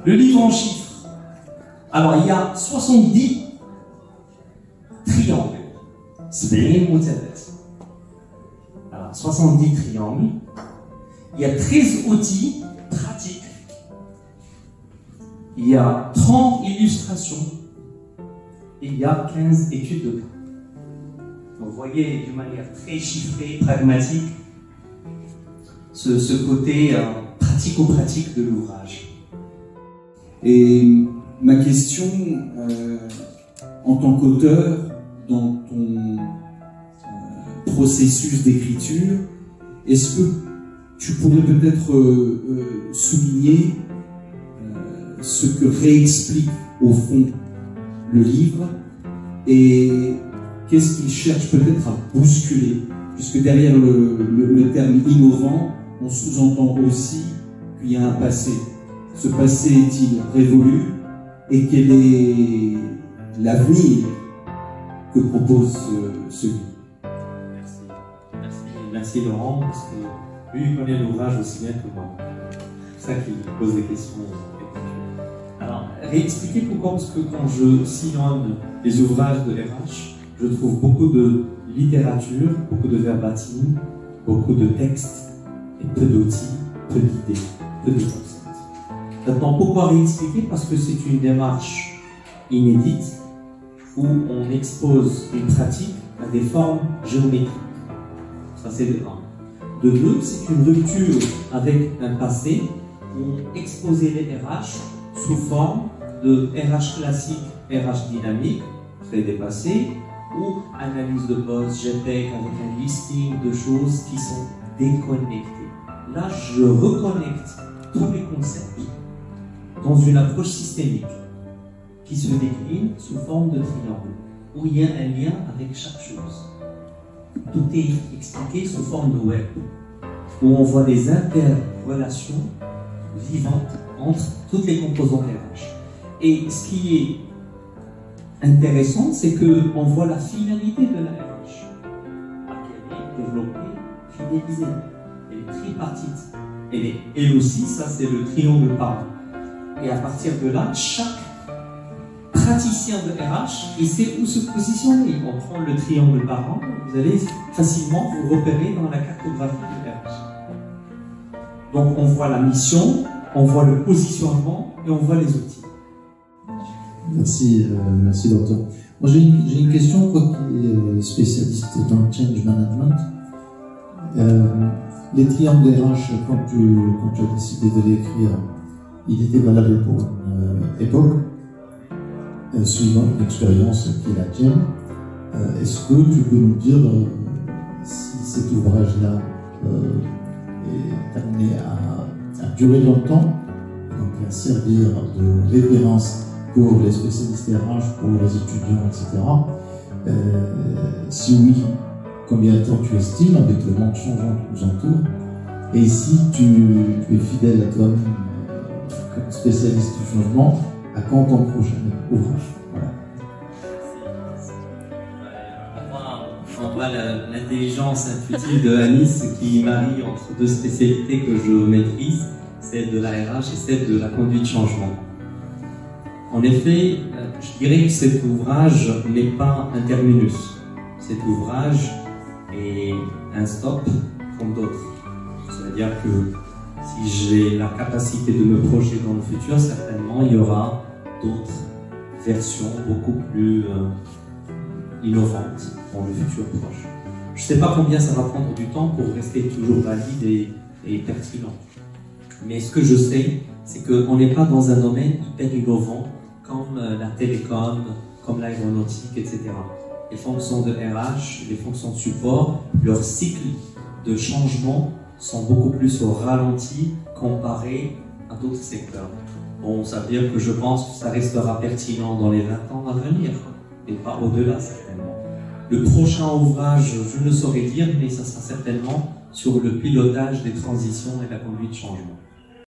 Le livre en chiffres. Alors, il y a 70 triangles. Alors, 70 triangles. Il y a 13 outils pratiques. Il y a 30 illustrations. Et il y a 15 études de cas. Donc, vous voyez, d'une manière très chiffrée, pragmatique, ce côté pratico-pratique de l'ouvrage. Et ma question, en tant qu'auteur, dans ton processus d'écriture, est-ce que tu pourrais peut-être souligner ce que réexplique au fond le livre et qu'est-ce qu'il cherche peut-être à bousculer, puisque derrière le terme innovant, on sous-entend aussi qu'il y a un passé. Ce passé est-il révolu et quel est l'avenir que propose ce livre? Merci Laurent, parce que lui il connaît l'ouvrage aussi bien que moi. C'est ça qui pose des questions. Alors, réexpliquer pourquoi, parce que quand je sillonne les ouvrages de RH, je trouve beaucoup de littérature, beaucoup de verbatim, beaucoup de textes, et peu d'outils, peu d'idées, peu de concepts. Maintenant, pourquoi réexpliquer? Parce que c'est une démarche inédite où on expose une pratique à des formes géométriques. Ça, c'est de 1. De 2, c'est une rupture avec un passé où on exposait les RH sous forme de RH classique, RH dynamique, très dépassé, ou analyse de poste, JPEG avec un listing de choses qui sont déconnectées. Là, je reconnecte tous les concepts dans une approche systémique qui se décline sous forme de triangle, où il y a un lien avec chaque chose. Tout est expliqué sous forme de web, où on voit des interrelations vivantes entre toutes les composantes RH. Et ce qui est intéressant, c'est qu'on voit la finalité de la RH, qu'elle est développée, fidélisée, elle est tripartite. Elle aussi, ça c'est le triangle parent. Et à partir de là, chaque praticien de RH, il sait où se positionner. On prend le triangle parent, vous allez facilement vous repérer dans la cartographie de RH. Donc on voit la mission, on voit le positionnement et on voit les outils. Merci docteur. Moi j'ai une question, toi qui es spécialiste dans le change management. Les triangles RH, quand tu as décidé de l'écrire, il était valable pour une époque, suivant une expérience qui est la tienne. Est-ce que tu peux nous dire si cet ouvrage-là est amené à durer dans le temps, donc à servir de référence pour les spécialistes RH, pour les étudiants, etc. Si oui, combien de temps tu estimes avec le monde changeant qui nous entoure? Et si tu es fidèle à toi-même comme spécialiste du changement, à quand ton prochain ouvrage? Voilà. On voit l'intelligence intuitive de Anis qui marie entre deux spécialités que je maîtrise, celle de la RH et celle de la conduite changement. En effet, je dirais que cet ouvrage n'est pas un terminus. Cet ouvrage est un stop comme d'autres. C'est-à-dire que si j'ai la capacité de me projeter dans le futur, certainement il y aura d'autres versions beaucoup plus innovantes dans le futur proche. Je ne sais pas combien ça va prendre du temps pour rester toujours valide et pertinent. Mais ce que je sais, c'est qu'on n'est pas dans un domaine hyper innovant comme la télécom, comme l'aéronautique, etc. Les fonctions de RH, les fonctions de support, leur cycle de changement sont beaucoup plus au ralenti comparé à d'autres secteurs. Bon, ça veut dire que je pense que ça restera pertinent dans les 20 ans à venir, et pas au-delà certainement. Le prochain ouvrage, je ne saurais dire, mais ça sera certainement sur le pilotage des transitions et la conduite de changement.